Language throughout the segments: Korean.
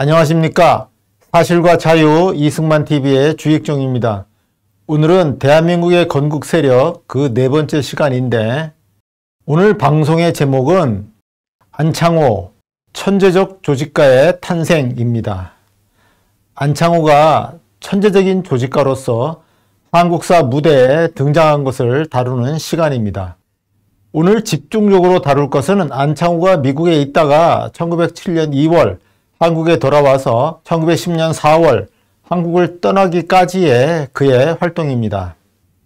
안녕하십니까. 사실과 자유 이승만TV의 주익종입니다. 오늘은 대한민국의 건국 세력 그 네 번째 시간인데 오늘 방송의 제목은 안창호 천재적 조직가의 탄생입니다. 안창호가 천재적인 조직가로서 한국사 무대에 등장한 것을 다루는 시간입니다. 오늘 집중적으로 다룰 것은 안창호가 미국에 있다가 1907년 2월 한국에 돌아와서 1910년 4월 한국을 떠나기까지의 그의 활동입니다.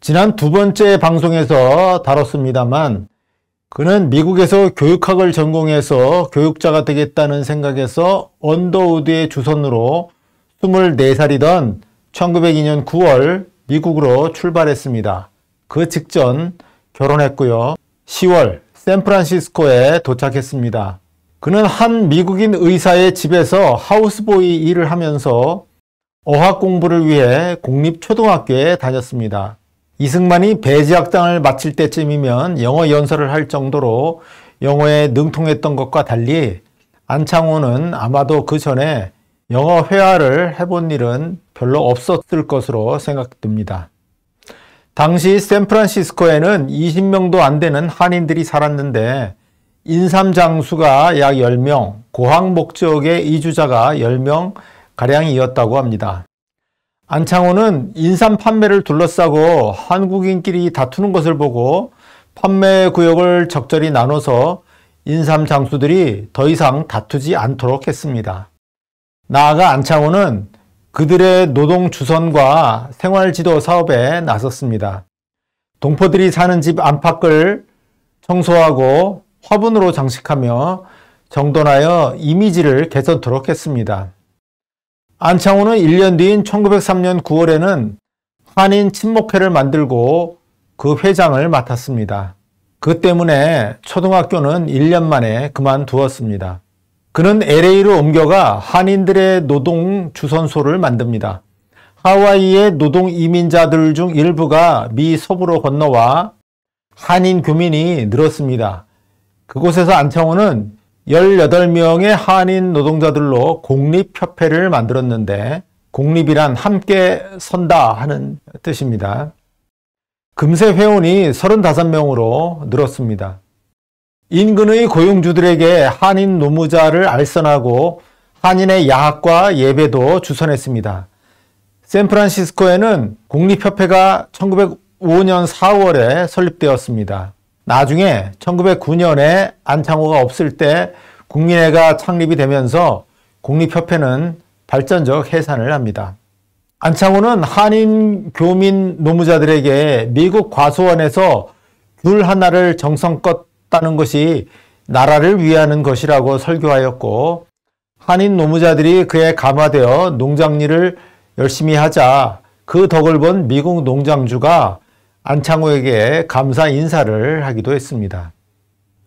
지난 두 번째 방송에서 다뤘습니다만 그는 미국에서 교육학을 전공해서 교육자가 되겠다는 생각에서 언더우드의 주선으로 24살이던 1902년 9월 미국으로 출발했습니다. 그 직전 결혼했고요. 10월 샌프란시스코에 도착했습니다. 그는 한 미국인 의사의 집에서 하우스보이 일을 하면서 어학 공부를 위해 공립초등학교에 다녔습니다. 이승만이 배지학당을 마칠 때쯤이면 영어 연설을 할 정도로 영어에 능통했던 것과 달리 안창호는 아마도 그 전에 영어 회화를 해본 일은 별로 없었을 것으로 생각됩니다. 당시 샌프란시스코에는 20명도 안 되는 한인들이 살았는데 인삼장수가 약 10명, 고학 목적의 이주자가 10명 가량이었다고 합니다. 안창호는 인삼 판매를 둘러싸고 한국인끼리 다투는 것을 보고 판매 구역을 적절히 나눠서 인삼 장수들이 더 이상 다투지 않도록 했습니다. 나아가 안창호는 그들의 노동 주선과 생활지도 사업에 나섰습니다. 동포들이 사는 집 안팎을 청소하고 화분으로 장식하며 정돈하여 이미지를 개선토록 했습니다. 안창호는 1년 뒤인 1903년 9월에는 한인 친목회를 만들고 그 회장을 맡았습니다. 그 때문에 초등학교는 1년 만에 그만두었습니다. 그는 LA로 옮겨가 한인들의 노동 주선소를 만듭니다. 하와이의 노동 이민자들 중 일부가 미 서부로 건너와 한인 교민이 늘었습니다. 그곳에서 안창호는 18명의 한인 노동자들로 공립협회를 만들었는데 공립이란 함께 선다 하는 뜻입니다. 금세 회원이 35명으로 늘었습니다. 인근의 고용주들에게 한인 노무자를 알선하고 한인의 야학과 예배도 주선했습니다. 샌프란시스코에는 공립협회가 1905년 4월에 설립되었습니다. 나중에 1909년에 안창호가 없을 때 국민회가 창립이 되면서 공립협회는 발전적 해산을 합니다. 안창호는 한인 교민 노무자들에게 미국 과수원에서 귤 하나를 정성껏 따는 것이 나라를 위하는 것이라고 설교하였고 한인 노무자들이 그에 감화되어 농장일을 열심히 하자 그 덕을 본 미국 농장주가 안창호에게 감사 인사를 하기도 했습니다.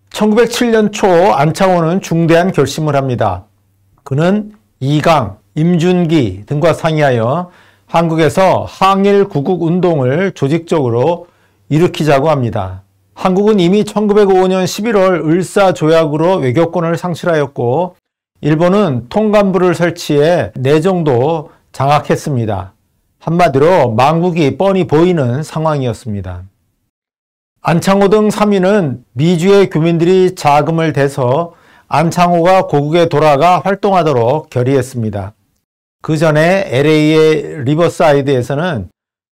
1907년 초 안창호는 중대한 결심을 합니다. 그는 이강, 임준기 등과 상의하여 한국에서 항일 구국 운동을 조직적으로 일으키자고 합니다. 한국은 이미 1905년 11월 을사조약으로 외교권을 상실하였고 일본은 통감부를 설치해 내정도 장악했습니다. 한마디로 망국이 뻔히 보이는 상황이었습니다. 안창호 등 3인은 미주의 교민들이 자금을 대서 안창호가 고국에 돌아가 활동하도록 결의했습니다. 그 전에 LA의 리버사이드에서는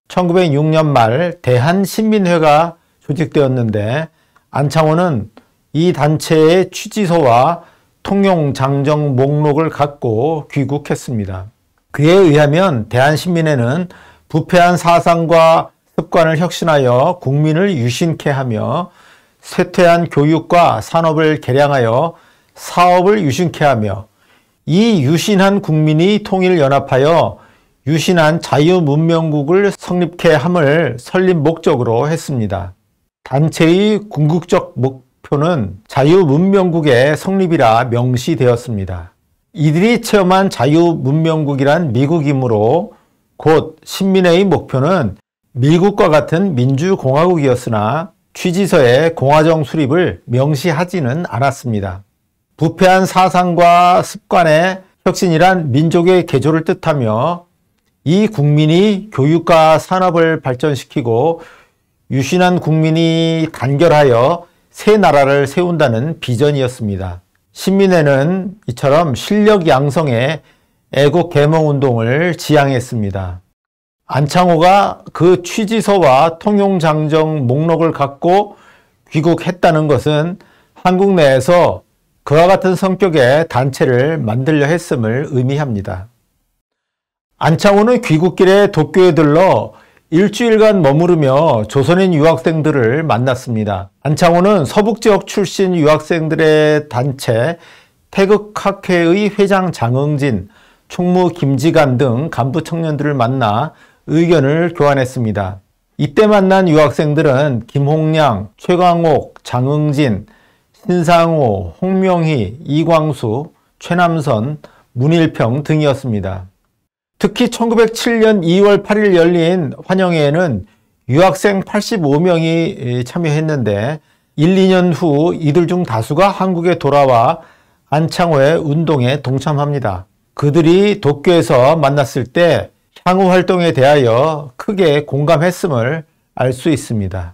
1906년 말 대한신민회가 조직되었는데 안창호는 이 단체의 취지서와 통용장정 목록을 갖고 귀국했습니다. 그에 의하면 대한신민회는 부패한 사상과 습관을 혁신하여 국민을 유신케 하며 쇠퇴한 교육과 산업을 개량하여 사업을 유신케 하며 이 유신한 국민이 통일연합하여 유신한 자유문명국을 성립케 함을 설립 목적으로 했습니다. 단체의 궁극적 목표는 자유문명국의 성립이라 명시되었습니다. 이들이 체험한 자유문명국이란 미국이므로 곧 신민회의 목표는 미국과 같은 민주공화국이었으나 취지서에 공화정 수립을 명시하지는 않았습니다. 부패한 사상과 습관에 혁신이란 민족의 개조를 뜻하며 이 국민이 교육과 산업을 발전시키고 유신한 국민이 단결하여 새 나라를 세운다는 비전이었습니다. 신민회는 이처럼 실력 양성의 애국 계몽 운동을 지향했습니다. 안창호가 그 취지서와 통용장정 목록을 갖고 귀국했다는 것은 한국 내에서 그와 같은 성격의 단체를 만들려 했음을 의미합니다. 안창호는 귀국길에 도쿄에 들러 일주일간 머무르며 조선인 유학생들을 만났습니다. 안창호는 서북지역 출신 유학생들의 단체 태극학회의 회장 장응진, 총무 김지간 등 간부 청년들을 만나 의견을 교환했습니다. 이때 만난 유학생들은 김홍량, 최광옥, 장응진, 신상호, 홍명희, 이광수, 최남선, 문일평 등이었습니다. 특히 1907년 2월 8일 열린 환영회에는 유학생 85명이 참여했는데 1, 2년 후 이들 중 다수가 한국에 돌아와 안창호의 운동에 동참합니다. 그들이 도쿄에서 만났을 때 향후 활동에 대하여 크게 공감했음을 알 수 있습니다.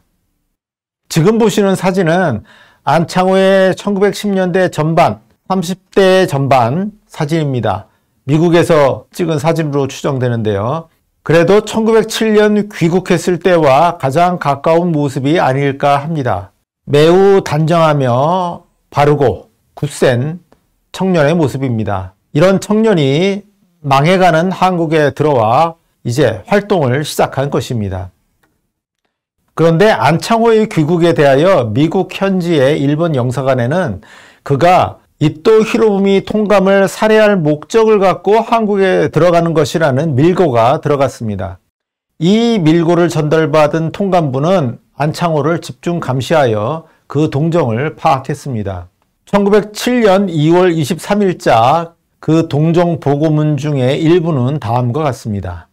지금 보시는 사진은 안창호의 1910년대 전반, 30대 전반 사진입니다. 미국에서 찍은 사진으로 추정되는데요. 그래도 1907년 귀국했을 때와 가장 가까운 모습이 아닐까 합니다. 매우 단정하며 바르고 굳센 청년의 모습입니다. 이런 청년이 망해가는 한국에 들어와 이제 활동을 시작한 것입니다. 그런데 안창호의 귀국에 대하여 미국 현지의 일본 영사관에는 그가 이토 히로부미 통감을 살해할 목적을 갖고 한국에 들어가는 것이라는 밀고가 들어갔습니다. 이 밀고를 전달받은 통감부는 안창호를 집중 감시하여 그 동정을 파악했습니다. 1907년 2월 23일자 그 동정 보고문 중에 일부는 다음과 같습니다.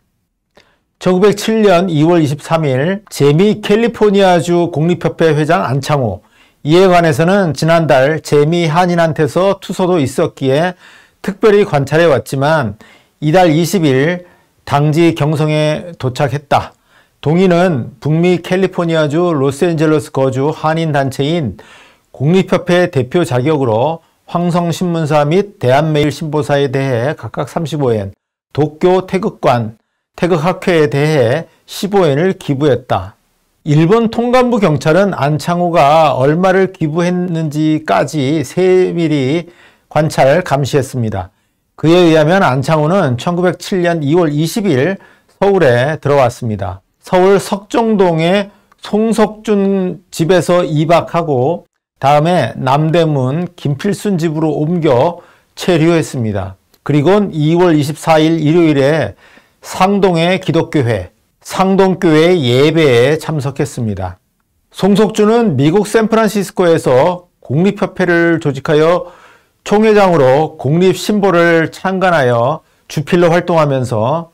1907년 2월 23일 재미 캘리포니아주 공립협회 회장 안창호, 이에 관해서는 지난달 재미 한인한테서 투서도 있었기에 특별히 관찰해 왔지만 이달 20일 당지 경성에 도착했다. 동의는 북미 캘리포니아주 로스앤젤레스 거주 한인단체인 공립협회 대표 자격으로 황성신문사 및 대한매일신보사에 대해 각각 35엔, 도쿄 태극관, 태극학회에 대해 15엔을 기부했다. 일본 통감부 경찰은 안창호가 얼마를 기부했는지까지 세밀히 관찰 감시했습니다. 그에 의하면 안창호는 1907년 2월 20일 서울에 들어왔습니다. 서울 석정동의 송석준 집에서 2박하고 다음에 남대문 김필순 집으로 옮겨 체류했습니다. 그리고 2월 24일 일요일에 상동의 기독교회, 상동교회 예배에 참석했습니다. 송석준은 미국 샌프란시스코에서 공립협회를 조직하여 총회장으로 공립신보를 창간하여 주필로 활동하면서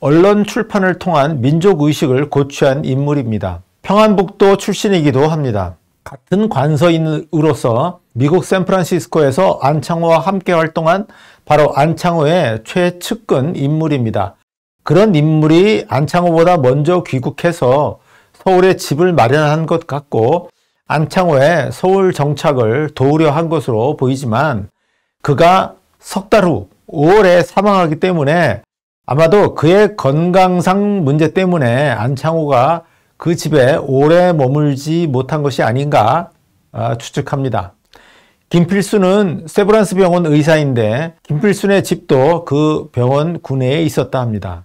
언론 출판을 통한 민족의식을 고취한 인물입니다. 평안북도 출신이기도 합니다. 같은 관서인으로서 미국 샌프란시스코에서 안창호와 함께 활동한 바로 안창호의 최측근 인물입니다. 그런 인물이 안창호보다 먼저 귀국해서 서울에 집을 마련한 것 같고 안창호의 서울 정착을 도우려 한 것으로 보이지만 그가 석 달 후 5월에 사망하기 때문에 아마도 그의 건강상 문제 때문에 안창호가 그 집에 오래 머물지 못한 것이 아닌가 추측합니다. 김필순은 세브란스 병원 의사인데 김필순의 집도 그 병원 구내에 있었다 합니다.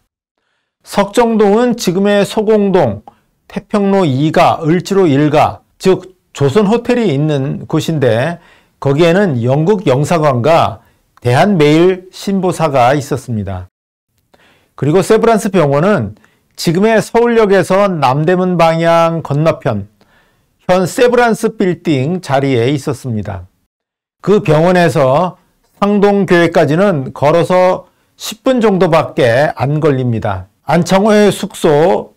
석정동은 지금의 소공동, 태평로 2가, 을지로 1가, 즉 조선 호텔이 있는 곳인데 거기에는 영국 영사관과 대한매일신보사가 있었습니다. 그리고 세브란스 병원은 지금의 서울역에서 남대문 방향 건너편 현 세브란스 빌딩 자리에 있었습니다. 그 병원에서 상동교회까지는 걸어서 10분 정도밖에 안 걸립니다. 안창호의 숙소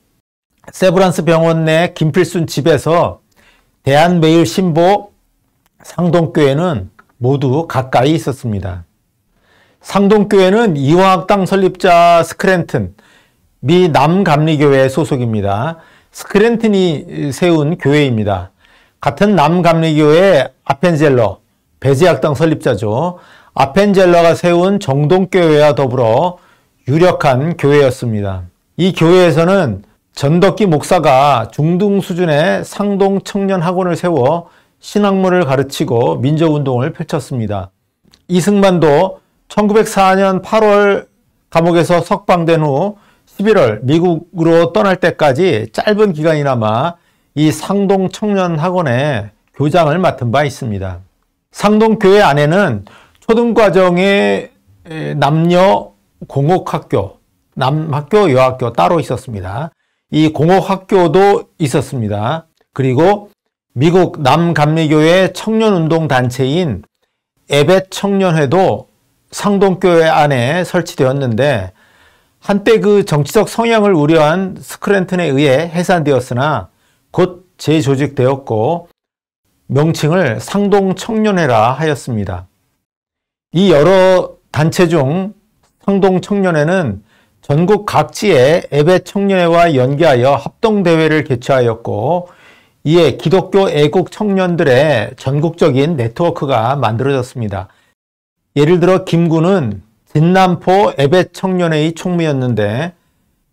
세브란스 병원 내 김필순 집에서 대한매일신보, 상동교회는 모두 가까이 있었습니다. 상동교회는 이화학당 설립자 스크랜튼, 미 남감리교회 소속입니다. 스크랜튼이 세운 교회입니다. 같은 남감리교회 아펜젤러, 배제학당 설립자죠. 아펜젤러가 세운 정동교회와 더불어 유력한 교회였습니다. 이 교회에서는 전덕기 목사가 중등 수준의 상동 청년 학원을 세워 신학문을 가르치고 민족운동을 펼쳤습니다. 이승만도 1904년 8월 감옥에서 석방된 후 11월 미국으로 떠날 때까지 짧은 기간이나마 이 상동 청년 학원의 교장을 맡은 바 있습니다. 상동교회 안에는 초등과정의 남녀 공옥학교, 남학교, 여학교 따로 있었습니다. 이 공옥학교도 있었습니다. 그리고 미국 남감리교회 청년운동단체인 에벳 청년회도 상동교회 안에 설치되었는데 한때 그 정치적 성향을 우려한 스크랜튼에 의해 해산되었으나 곧 재조직되었고 명칭을 상동청년회라 하였습니다. 이 여러 단체 중 상동청년회는 전국 각지의 에벳 청년회와 연계하여 합동대회를 개최하였고 이에 기독교 애국 청년들의 전국적인 네트워크가 만들어졌습니다. 예를 들어 김구는 진남포 에벳 청년회의 총무였는데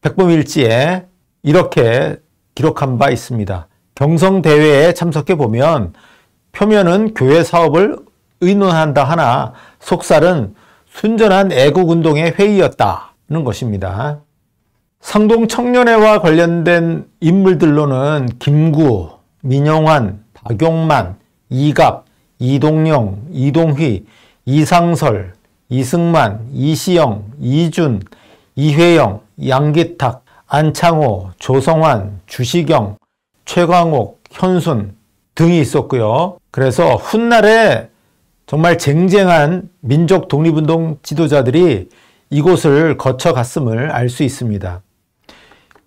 백범일지에 이렇게 기록한 바 있습니다. 경성대회에 참석해 보면 표면은 교회 사업을 의논한다 하나 속살은 순전한 애국운동의 회의였다는 것입니다. 상동청년회와 관련된 인물들로는 김구, 민영환, 박용만, 이갑, 이동영, 이동휘, 이상설, 이승만, 이시영, 이준, 이회영, 양기탁, 안창호, 조성환, 주시경, 최광옥, 현순 등이 있었고요. 그래서 훗날에 정말 쟁쟁한 민족 독립운동 지도자들이 이곳을 거쳐갔음을 알 수 있습니다.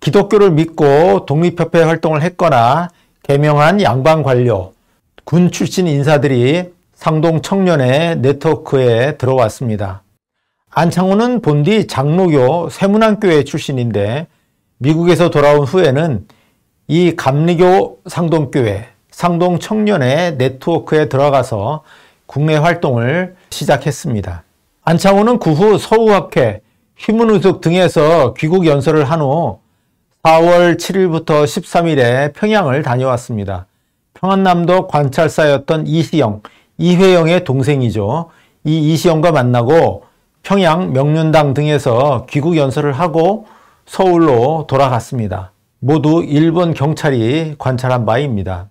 기독교를 믿고 독립협회 활동을 했거나 개명한 양반 관료, 군 출신 인사들이 상동 청년회 네트워크에 들어왔습니다. 안창호는 본디 장로교 세문안교회 출신인데 미국에서 돌아온 후에는 이 감리교 상동교회, 상동청년회 네트워크에 들어가서 국내 활동을 시작했습니다. 안창호는 그 후 서우학회, 휘문의숙 등에서 귀국 연설을 한 후 4월 7일부터 13일에 평양을 다녀왔습니다. 평안남도 관찰사였던 이시영, 이회영의 동생이죠. 이 이시영과 만나고 평양 명륜당 등에서 귀국 연설을 하고 서울로 돌아갔습니다. 모두 일본 경찰이 관찰한 바입니다.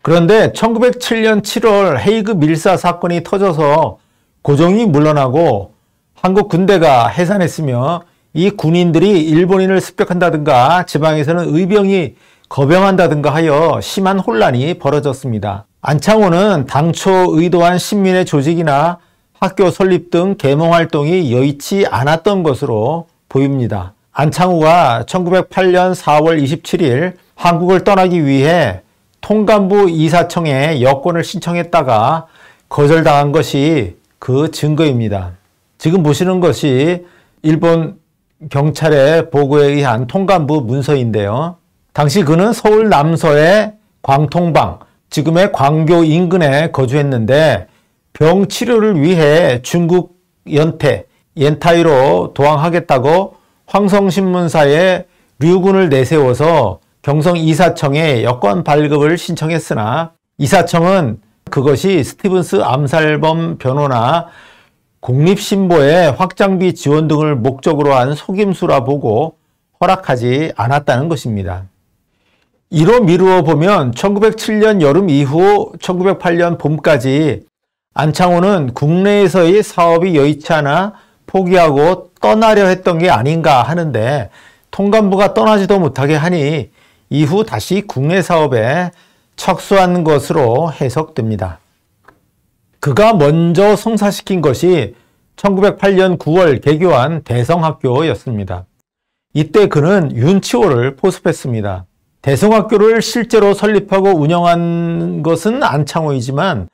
그런데 1907년 7월 헤이그 밀사 사건이 터져서 고종이 물러나고 한국 군대가 해산했으며 이 군인들이 일본인을 습격한다든가 지방에서는 의병이 거병한다든가 하여 심한 혼란이 벌어졌습니다. 안창호는 당초 의도한 신민의 조직이나 학교 설립 등 계몽활동이 여의치 않았던 것으로 보입니다. 안창호가 1908년 4월 27일 한국을 떠나기 위해 통감부 이사청에 여권을 신청했다가 거절당한 것이 그 증거입니다. 지금 보시는 것이 일본 경찰의 보고에 의한 통감부 문서인데요. 당시 그는 서울 남서의 광통방, 지금의 광교 인근에 거주했는데 병 치료를 위해 중국 옌타이로 도항하겠다고 황성신문사에 류군을 내세워서 경성 이사청에 여권 발급을 신청했으나 이사청은 그것이 스티븐스 암살범 변호나 공립신보의 확장비 지원 등을 목적으로 한 속임수라 보고 허락하지 않았다는 것입니다. 이로 미루어 보면 1907년 여름 이후 1908년 봄까지 안창호는 국내에서의 사업이 여의치 않아 포기하고 떠나려 했던 게 아닌가 하는데 통감부가 떠나지도 못하게 하니 이후 다시 국내 사업에 척수한 것으로 해석됩니다. 그가 먼저 성사시킨 것이 1908년 9월 개교한 대성학교였습니다. 이때 그는 윤치호를 포섭했습니다. 대성학교를 실제로 설립하고 운영한 것은 안창호이지만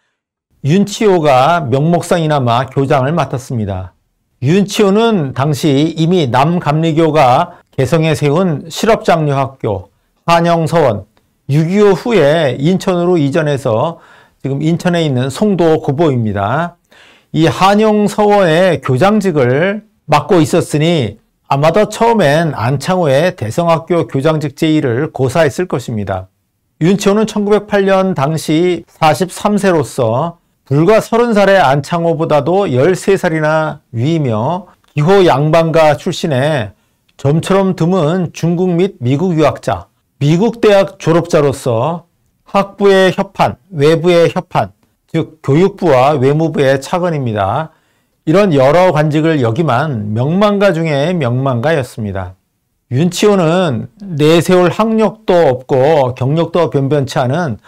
윤치호가 명목상이나마 교장을 맡았습니다. 윤치호는 당시 이미 남감리교가 개성에 세운 실업장려학교, 한영서원, 6.25 후에 인천으로 이전해서 지금 인천에 있는 송도 고보입니다. 이 한영서원의 교장직을 맡고 있었으니 아마도 처음엔 안창호의 대성학교 교장직 제의를 고사했을 것입니다. 윤치호는 1908년 당시 43세로서 불과 30살의 안창호보다도 13살이나 위이며 기호 양반가 출신의 점처럼 드문 중국 및 미국 유학자, 미국 대학 졸업자로서 학부의 협판, 외부의 협판, 즉 교육부와 외무부의 차관입니다. 이런 여러 관직을 역임한 명망가 중에 명망가였습니다. 윤치호는 내세울 학력도 없고 경력도 변변치 않은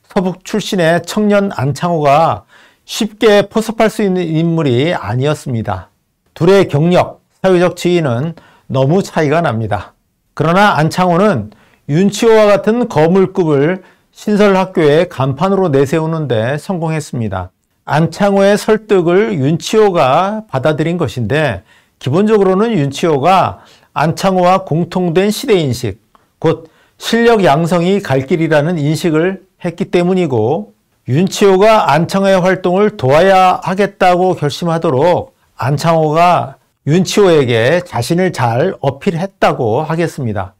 서북 출신의 청년 안창호가 쉽게 포섭할 수 있는 인물이 아니었습니다. 둘의 경력, 사회적 지위는 너무 차이가 납니다. 그러나 안창호는 윤치호와 같은 거물급을 신설학교의 간판으로 내세우는데 성공했습니다. 안창호의 설득을 윤치호가 받아들인 것인데 기본적으로는 윤치호가 안창호와 공통된 시대인식, 곧 실력 양성이 갈 길이라는 인식을 했기 때문이고 윤치호가 안창호의 활동을 도와야 하겠다고 결심하도록 안창호가 윤치호에게 자신을 잘 어필했다고 하겠습니다.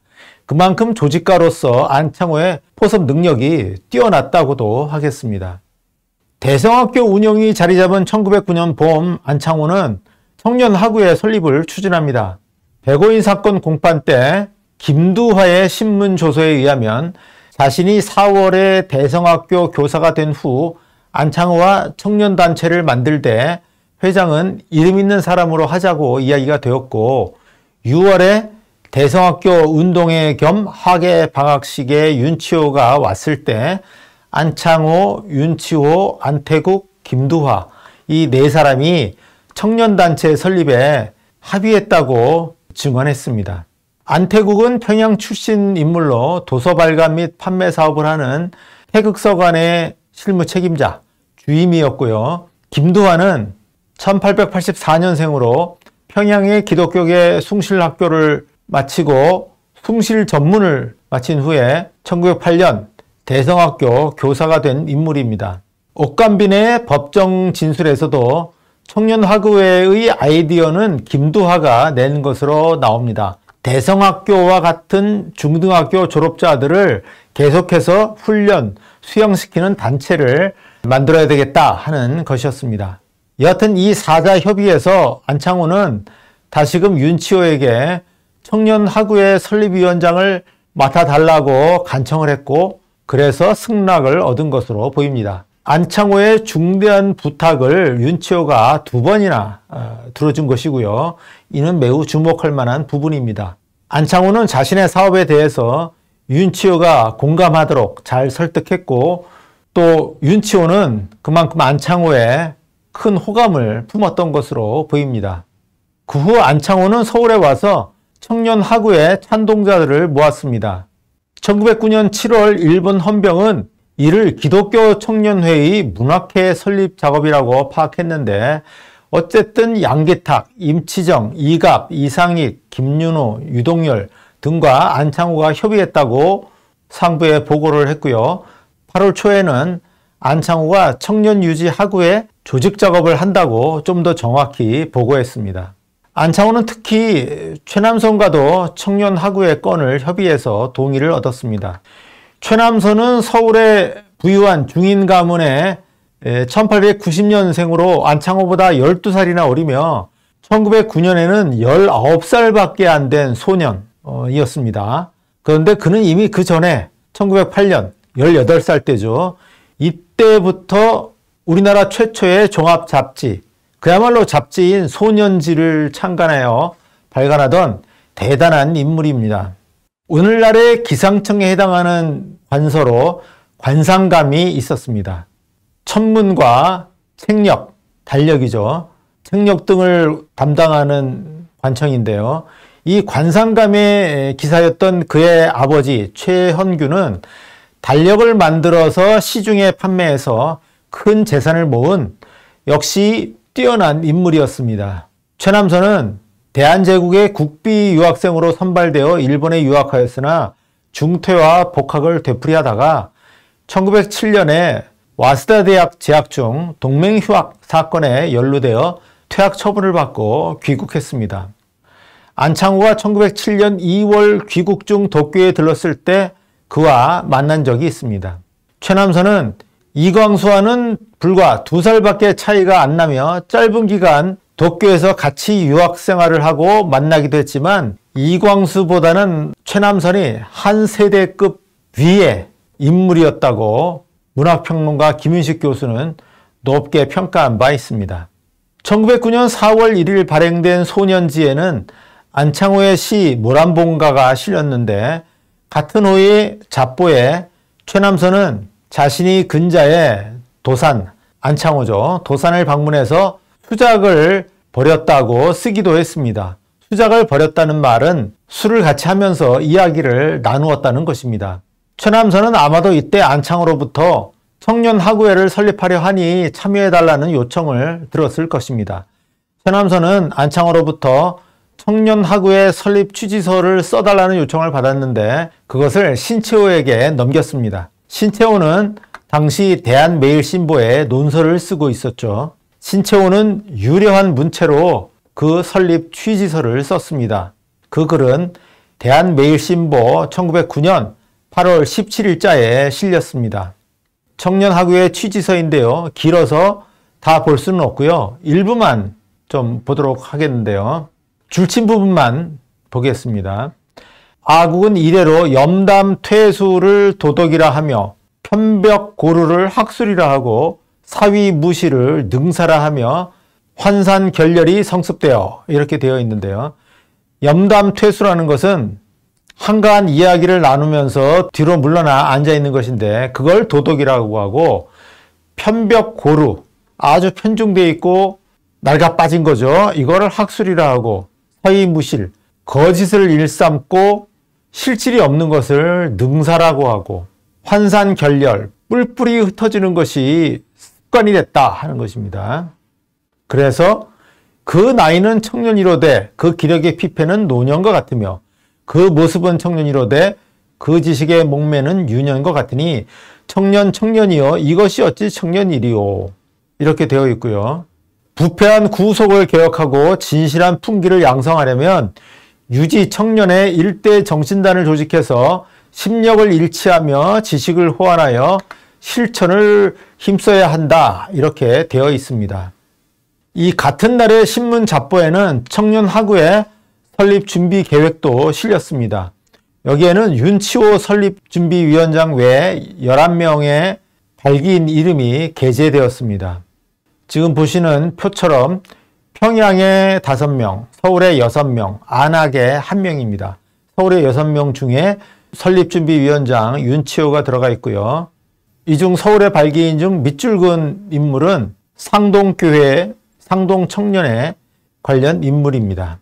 그만큼 조직가로서 안창호의 포섭 능력이 뛰어났다고도 하겠습니다. 대성학교 운영이 자리 잡은 1909년 봄 안창호는 청년하구의 설립을 추진합니다. 백오인 사건 공판 때 김두화의 신문 조서에 의하면 자신이 4월에 대성학교 교사가 된 후 안창호와 청년단체를 만들되 회장은 이름 있는 사람으로 하자고 이야기가 되었고 6월에 대성학교 운동회 겸 학예 방학식에 윤치호가 왔을 때 안창호, 윤치호, 안태국, 김두화 이 네 사람이 청년단체 설립에 합의했다고 증언했습니다. 안태국은 평양 출신 인물로 도서 발간 및 판매 사업을 하는 태극서관의 실무 책임자, 주임이었고요. 김두화는 1884년생으로 평양의 기독교계 숭실학교를 마치고 숭실 전문을 마친 후에 1908년 대성학교 교사가 된 인물입니다. 옥간빈의 법정 진술에서도 청년화구회의 아이디어는 김두화가 낸 것으로 나옵니다. 대성학교와 같은 중등학교 졸업자들을 계속해서 훈련, 수양시키는 단체를 만들어야 되겠다 하는 것이었습니다. 여하튼 이 사자 협의에서 안창호는 다시금 윤치호에게 청년하구회 설립위원장을 맡아달라고 간청을 했고 그래서 승낙을 얻은 것으로 보입니다. 안창호의 중대한 부탁을 윤치호가 2번이나 들어준 것이고요. 이는 매우 주목할 만한 부분입니다. 안창호는 자신의 사업에 대해서 윤치호가 공감하도록 잘 설득했고 또 윤치호는 그만큼 안창호에 큰 호감을 품었던 것으로 보입니다. 그 후 안창호는 서울에 와서 청년하구의 찬동자들을 모았습니다. 1909년 7월 일본 헌병은 이를 기독교 청년회의 문학회 설립 작업이라고 파악했는데 어쨌든 양계탁, 임치정, 이갑, 이상익, 김윤호, 유동열 등과 안창호가 협의했다고 상부에 보고를 했고요. 8월 초에는 안창호가 청년유지하구에 조직 작업을 한다고 좀 더 정확히 보고했습니다. 안창호는 특히 최남선과도 청년하구의 건을 협의해서 동의를 얻었습니다. 최남선은 서울에 부유한 중인 가문의 1890년생으로 안창호보다 12살이나 어리며 1909년에는 19살밖에 안 된 소년이었습니다. 그런데 그는 이미 그 전에 1908년 18살 때죠. 이때부터 우리나라 최초의 종합 잡지, 그야말로 잡지인 소년지를 창간하여 발간하던 대단한 인물입니다. 오늘날의 기상청에 해당하는 관서로 관상감이 있었습니다. 천문과 책력, 달력이죠. 책력 등을 담당하는 관청인데요. 이 관상감의 기사였던 그의 아버지 최헌규는 달력을 만들어서 시중에 판매해서 큰 재산을 모은 역시 뛰어난 인물이었습니다. 최남선은 대한제국의 국비 유학생으로 선발되어 일본에 유학하였으나 중퇴와 복학을 되풀이하다가 1907년에 와스다 대학 재학 중 동맹휴학 사건에 연루되어 퇴학 처분을 받고 귀국했습니다. 안창호가 1907년 2월 귀국 중 도쿄에 들렀을 때 그와 만난 적이 있습니다. 최남선은 이광수와는 불과 2살밖에 차이가 안 나며 짧은 기간 도쿄에서 같이 유학 생활을 하고 만나기도 했지만 이광수보다는 최남선이 한 세대급 위의 인물이었다고 문학평론가 김윤식 교수는 높게 평가한 바 있습니다. 1909년 4월 1일 발행된 소년지에는 안창호의 시 모란봉가가 실렸는데 같은 호의 잡보에 최남선은 자신이 근자의 도산, 안창호죠. 도산을 방문해서 수작을 벌였다고 쓰기도 했습니다. 수작을 벌였다는 말은 술을 같이 하면서 이야기를 나누었다는 것입니다. 최남선은 아마도 이때 안창호로부터 청년학우회를 설립하려 하니 참여해달라는 요청을 들었을 것입니다. 최남선은 안창호로부터 청년학우회 설립 취지서를 써달라는 요청을 받았는데 그것을 신채호에게 넘겼습니다. 신채호는 당시 대한매일신보에 논설을 쓰고 있었죠. 신채호는 유려한 문체로 그 설립 취지서를 썼습니다. 그 글은 대한매일신보 1909년 8월 17일자에 실렸습니다. 청년학우회 취지서인데요. 길어서 다 볼 수는 없고요. 일부만 좀 보도록 하겠는데요. 줄친 부분만 보겠습니다. 아국은 이래로 염담 퇴수를 도덕이라 하며 편벽 고루를 학술이라 하고 사위 무시를 능사라 하며 환산 결렬이 성습되어 이렇게 되어 있는데요. 염담 퇴수라는 것은 한가한 이야기를 나누면서 뒤로 물러나 앉아 있는 것인데 그걸 도덕이라고 하고 편벽 고루 아주 편중되어 있고 낡아 빠진 거죠. 이거를 학술이라 하고 사위 무실 거짓을 일삼고 실질이 없는 것을 능사라고 하고 환산 결렬 뿔뿔이 흩어지는 것이 습관이 됐다 하는 것입니다. 그래서 그 나이는 청년이로되 그 기력의 피폐는 노년과 같으며 그 모습은 청년이로되 그 지식의 목매는 유년과 같으니 청년이여 이것이 어찌 청년이리요. 이렇게 되어 있고요. 부패한 구속을 개혁하고 진실한 풍기를 양성하려면 유지 청년의 일대 정신단을 조직해서 심력을 일치하며 지식을 호환하여 실천을 힘써야 한다. 이렇게 되어 있습니다. 이 같은 날의 신문 잡보에는 청년학우회 설립 준비 계획도 실렸습니다. 여기에는 윤치호 설립준비위원장 외에 11명의 발기인 이름이 게재되었습니다. 지금 보시는 표처럼 평양에 5명, 서울에 6명, 안악에 1명입니다. 서울에 6명 중에 설립준비위원장 윤치호가 들어가 있고요. 이 중 서울의 발기인 중 밑줄 근 인물은 상동교회, 상동청년회 관련 인물입니다.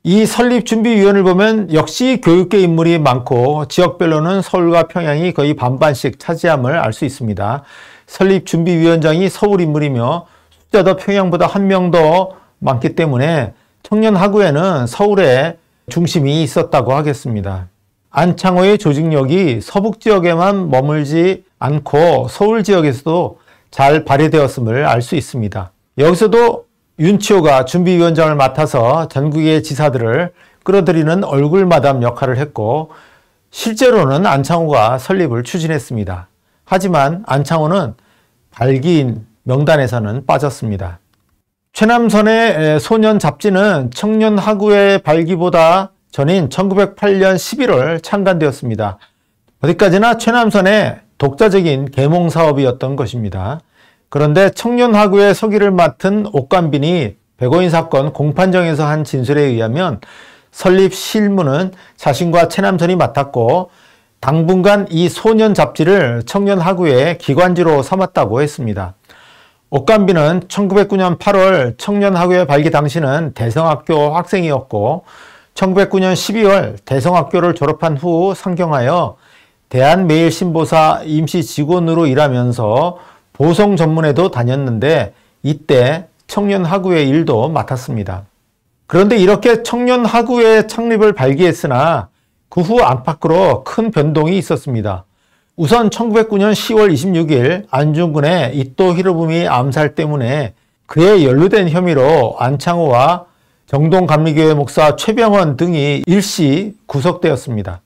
이 설립준비위원을 보면 역시 교육계 인물이 많고 지역별로는 서울과 평양이 거의 반반씩 차지함을 알 수 있습니다. 설립준비위원장이 서울 인물이며 숫자도 평양보다 1명 더 많기 때문에 청년학우회는 서울에 중심이 있었다고 하겠습니다. 안창호의 조직력이 서북 지역에만 머물지 않고 서울 지역에서도 잘 발휘되었음을 알 수 있습니다. 여기서도 윤치호가 준비위원장을 맡아서 전국의 지사들을 끌어들이는 얼굴마담 역할을 했고 실제로는 안창호가 설립을 추진했습니다. 하지만 안창호는 발기인 명단에서는 빠졌습니다. 최남선의 소년 잡지는 청년학우회 발기보다 전인 1908년 11월 창간되었습니다. 어디까지나 최남선의 독자적인 계몽 사업이었던 것입니다. 그런데 청년학우회 서기를 맡은 옥관빈이 백오인 사건 공판정에서 한 진술에 의하면 설립 실무는 자신과 최남선이 맡았고 당분간 이 소년 잡지를 청년학우회 기관지로 삼았다고 했습니다. 옥관빈은 1909년 8월 청년학우회 발기 당시는 대성학교 학생이었고 1909년 12월 대성학교를 졸업한 후 상경하여 대한매일신보사 임시 직원으로 일하면서 보성 전문에도 다녔는데 이때 청년하구회 일도 맡았습니다. 그런데 이렇게 청년하구회 창립을 발기했으나 그 후 안팎으로 큰 변동이 있었습니다. 우선 1909년 10월 26일 안중근의 이토 히로부미 암살 때문에 그에 연루된 혐의로 안창호와 정동감리교회 목사 최병원 등이 일시 구속되었습니다.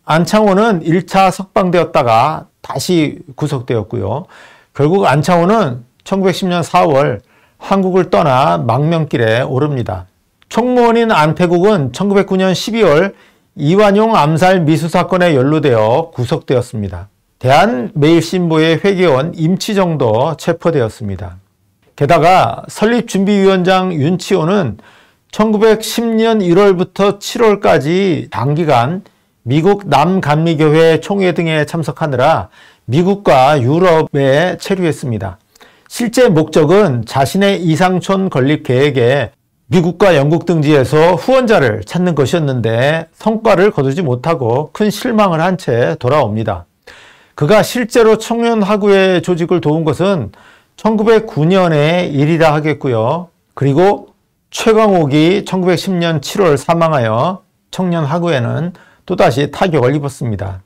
안창호는 1차 석방되었다가 다시 구속되었고요. 결국 안창호는 1910년 4월 한국을 떠나 망명길에 오릅니다. 총무원인 안태국은 1909년 12월 이완용 암살 미수사건에 연루되어 구속되었습니다. 대한매일신보의 회계원 임치정도 체포되었습니다. 게다가 설립준비위원장 윤치호는 1910년 1월부터 7월까지 단기간 미국 남감리교회 총회 등에 참석하느라 미국과 유럽에 체류했습니다. 실제 목적은 자신의 이상촌 건립 계획에 미국과 영국 등지에서 후원자를 찾는 것이었는데 성과를 거두지 못하고 큰 실망을 한 채 돌아옵니다. 그가 실제로 청년하구회 조직을 도운 것은 1909년의 일이라 하겠고요. 그리고 최광옥이 1910년 7월 사망하여 청년하구회는 또다시 타격을 입었습니다.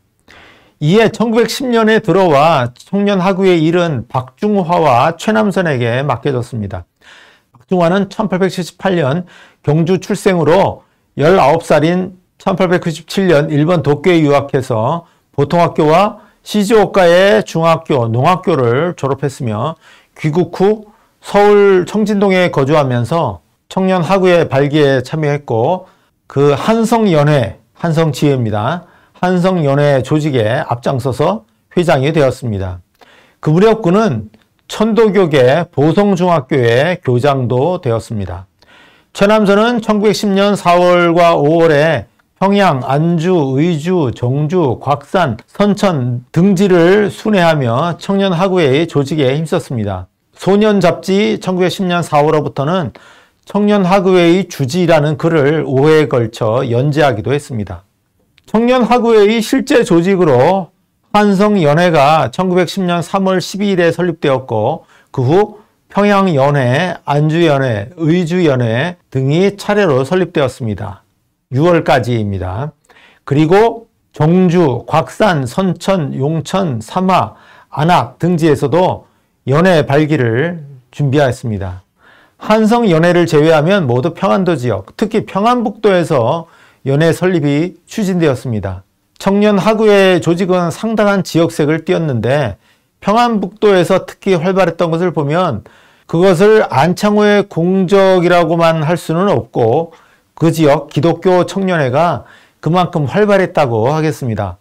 이에 1910년에 들어와 청년하구회 일은 박중화와 최남선에게 맡겨졌습니다. 박중화는 1878년 경주 출생으로 19살인 1897년 일본 도쿄에 유학해서 보통학교와 시즈오카의 중학교, 농학교를 졸업했으며 귀국 후 서울 청진동에 거주하면서 청년하구회 발기에 참여했고 그 한성연회, 한성지회입니다. 한성연회 조직에 앞장서서 회장이 되었습니다. 그 무렵 그는 천도교계 보성중학교의 교장도 되었습니다. 최남선은 1910년 4월과 5월에 평양, 안주, 의주, 정주, 곽산, 선천 등지를 순회하며 청년하구회의 조직에 힘썼습니다. 소년 잡지 1910년 4월호부터는 청년하구회의 주지라는 글을 5회에 걸쳐 연재하기도 했습니다. 청년하구회의 실제 조직으로 한성연회가 1910년 3월 12일에 설립되었고 그 후 평양연회, 안주연회, 의주연회 등이 차례로 설립되었습니다. 6월까지입니다. 그리고 정주, 곽산, 선천, 용천, 삼화, 안악 등지에서도 연회 발기를 준비하였습니다. 한성연회를 제외하면 모두 평안도 지역, 특히 평안북도에서 연회 설립이 추진되었습니다. 청년하구회 조직은 상당한 지역색을 띄었는데 평안북도에서 특히 활발했던 것을 보면 그것을 안창호의 공적이라고만 할 수는 없고 그 지역 기독교 청년회가 그만큼 활발했다고 하겠습니다.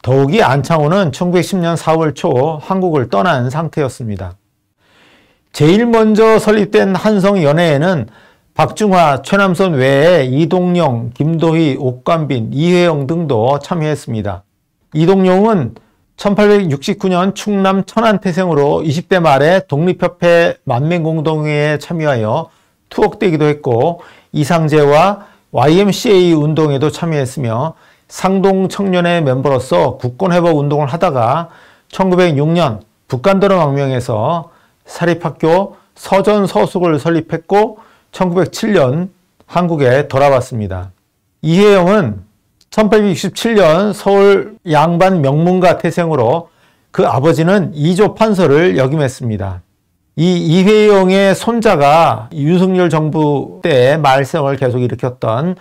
더욱이 안창호는 1910년 4월 초 한국을 떠난 상태였습니다. 제일 먼저 설립된 한성연회에는 박중화, 최남선 외에 이동용, 김도희, 옥관빈, 이회영 등도 참여했습니다. 이동용은 1869년 충남 천안태생으로 20대 말에 독립협회 만민공동회에 참여하여 투옥되기도 했고 이상제와 YMCA 운동에도 참여했으며 상동청년회 멤버로서 국권회복운동을 하다가 1906년 북간도로망명에서 사립학교 서전서숙을 설립했고 1907년 한국에 돌아왔습니다. 이혜영은 1867년 서울 양반 명문가 태생으로 그 아버지는 이조 판서를 역임했습니다. 이 이혜영의 손자가 윤석열 정부 때 말썽을 계속 일으켰던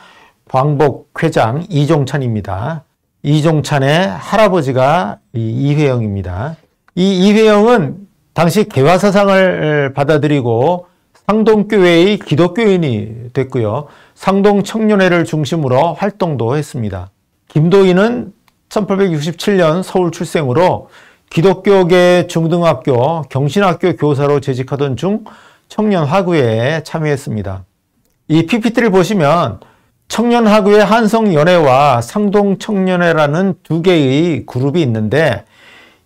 광복 회장 이종찬입니다. 이종찬의 할아버지가 이혜영입니다. 이 이혜영은 당시 개화사상을 받아들이고 상동교회의 기독교인이 됐고요. 상동청년회를 중심으로 활동도 했습니다. 김도희는 1867년 서울 출생으로 기독교계 중등학교, 경신학교 교사로 재직하던 중 청년하구회에 참여했습니다. 이 PPT를 보시면 청년하구회 한성연회와 상동청년회라는 두 개의 그룹이 있는데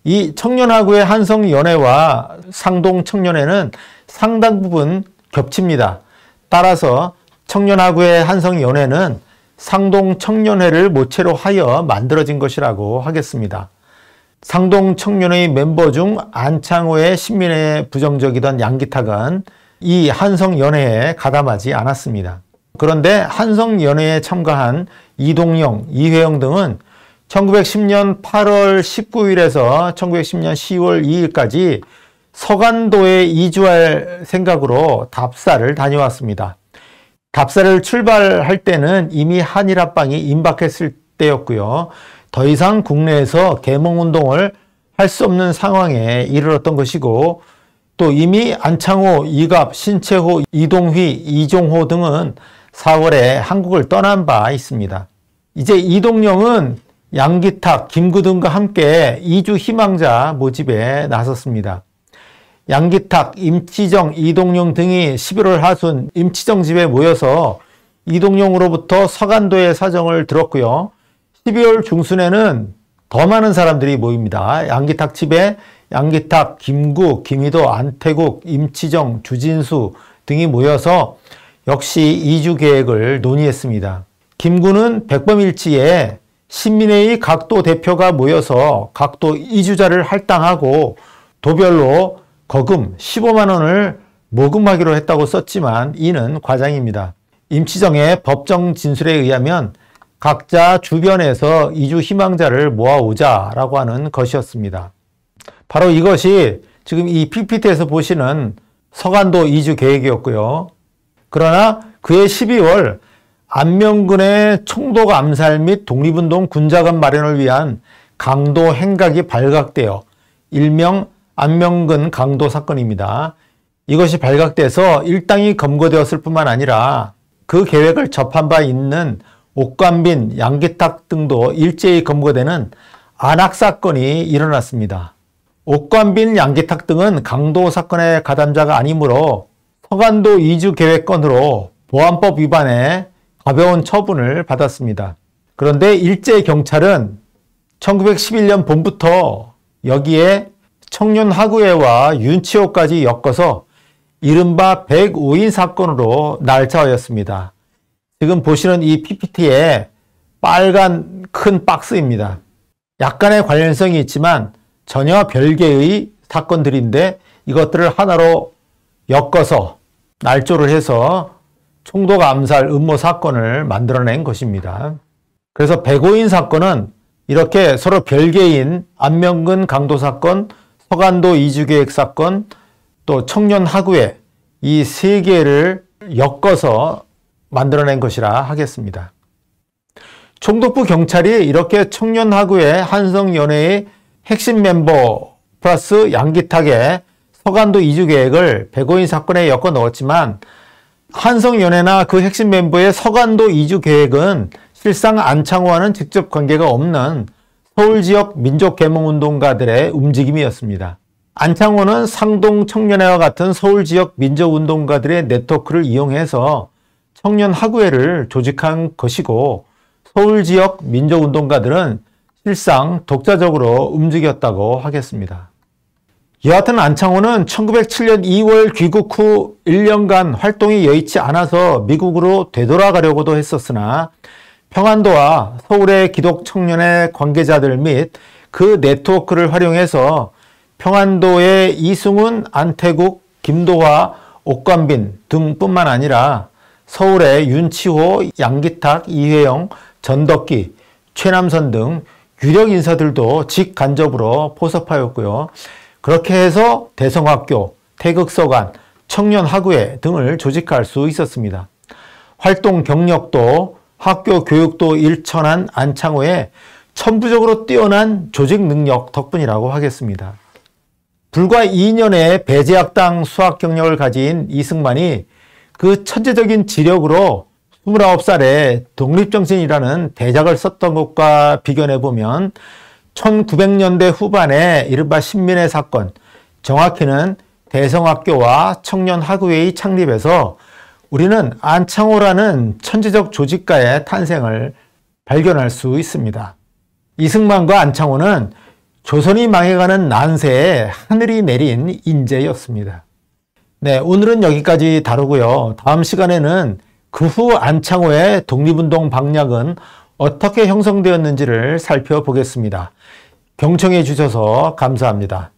이 청년하구회 한성연회와 상동청년회는 상당 부분 겹칩니다. 따라서 청년하구회 한성연회는 상동청년회를 모체로 하여 만들어진 것이라고 하겠습니다. 상동 청년의 멤버 중 안창호의 신민에 부정적이던 양기탁은 이 한성연회에 가담하지 않았습니다. 그런데 한성연회에 참가한 이동영, 이회영 등은 1910년 8월 19일에서 1910년 10월 2일까지 서간도에 이주할 생각으로 답사를 다녀왔습니다. 답사를 출발할 때는 이미 한일합방이 임박했을 때였고요. 더 이상 국내에서 계몽운동을 할 수 없는 상황에 이르렀던 것이고, 또 이미 안창호, 이갑, 신채호, 이동휘, 이종호 등은 4월에 한국을 떠난 바 있습니다. 이제 이동영은 양기탁, 김구 등과 함께 이주 희망자 모집에 나섰습니다. 양기탁, 임치정, 이동영 등이 11월 하순 임치정 집에 모여서 이동영으로부터 서간도의 사정을 들었고요. 12월 중순에는 더 많은 사람들이 모입니다. 양기탁 집에 양기탁, 김구, 김희도, 안태국, 임치정, 주진수 등이 모여서 역시 이주 계획을 논의했습니다. 김구는 백범일지에 신민회의 각도 대표가 모여서 각도 이주자를 할당하고 도별로 거금 15만 원을 모금하기로 했다고 썼지만 이는 과장입니다. 임치정의 법정 진술에 의하면 각자 주변에서 이주 희망자를 모아오자라고 하는 것이었습니다. 바로 이것이 지금 이 PPT에서 보시는 서간도 이주 계획이었고요. 그러나 그해 12월 안명근의 총독 암살 및 독립운동 군자금 마련을 위한 강도 행각이 발각되어 일명 안명근 강도 사건입니다. 이것이 발각돼서 일당이 검거되었을 뿐만 아니라 그 계획을 접한 바 있는 옥관빈, 양기탁 등도 일제히 검거되는 안학사건이 일어났습니다. 옥관빈, 양기탁 등은 강도 사건의 가담자가 아니므로 서간도 이주 계획 건으로 보안법 위반에 가벼운 처분을 받았습니다. 그런데 일제 경찰은 1911년 봄부터 여기에 청년하구회와 윤치호까지 엮어서 이른바 105인 사건으로 날짜하였습니다. 지금 보시는 이 PPT에 빨간 큰 박스입니다. 약간의 관련성이 있지만 전혀 별개의 사건들인데 이것들을 하나로 엮어서 날조를 해서 총독 암살 음모 사건을 만들어낸 것입니다. 그래서 105인 사건은 이렇게 서로 별개인 안명근 강도 사건, 서간도 이주계획 사건, 또 청년하구회 이 세 개를 엮어서 만들어낸 것이라 하겠습니다. 총독부 경찰이 이렇게 청년하구회 한성연회의 핵심 멤버 플러스 양기탁의 서간도 이주 계획을 105인 사건에 엮어 넣었지만 한성연회나 그 핵심 멤버의 서간도 이주 계획은 실상 안창호와는 직접 관계가 없는 서울 지역 민족계몽운동가들의 움직임이었습니다. 안창호는 상동 청년회와 같은 서울 지역 민족운동가들의 네트워크를 이용해서 청년하구회를 조직한 것이고 서울 지역 민족운동가들은 실상 독자적으로 움직였다고 하겠습니다. 여하튼 안창호는 1907년 2월 귀국 후 1년간 활동이 여의치 않아서 미국으로 되돌아가려고도 했었으나 평안도와 서울의 기독청년회 관계자들 및 그 네트워크를 활용해서 평안도의 이승훈, 안태국, 김도화, 옥관빈 등뿐만 아니라 서울의 윤치호, 양기탁, 이회영, 전덕기, 최남선 등 유력 인사들도 직간접으로 포섭하였고요. 그렇게 해서 대성학교, 태극서관, 청년하구회 등을 조직할 수 있었습니다. 활동 경력도 학교 교육도 일천한 안창호의 천부적으로 뛰어난 조직 능력 덕분이라고 하겠습니다. 불과 2년의 배제학당 수학 경력을 가진 이승만이 그 천재적인 지력으로 29살에 독립정신이라는 대작을 썼던 것과 비교해보면 1900년대 후반에 이른바 신민회 사건, 정확히는 대성학교와 청년하구회의 창립에서 우리는 안창호라는 천재적 조직가의 탄생을 발견할 수 있습니다. 이승만과 안창호는 조선이 망해가는 난세에 하늘이 내린 인재였습니다. 네, 오늘은 여기까지 다루고요. 다음 시간에는 그 후 안창호의 독립운동 방략은 어떻게 형성되었는지를 살펴보겠습니다. 경청해 주셔서 감사합니다.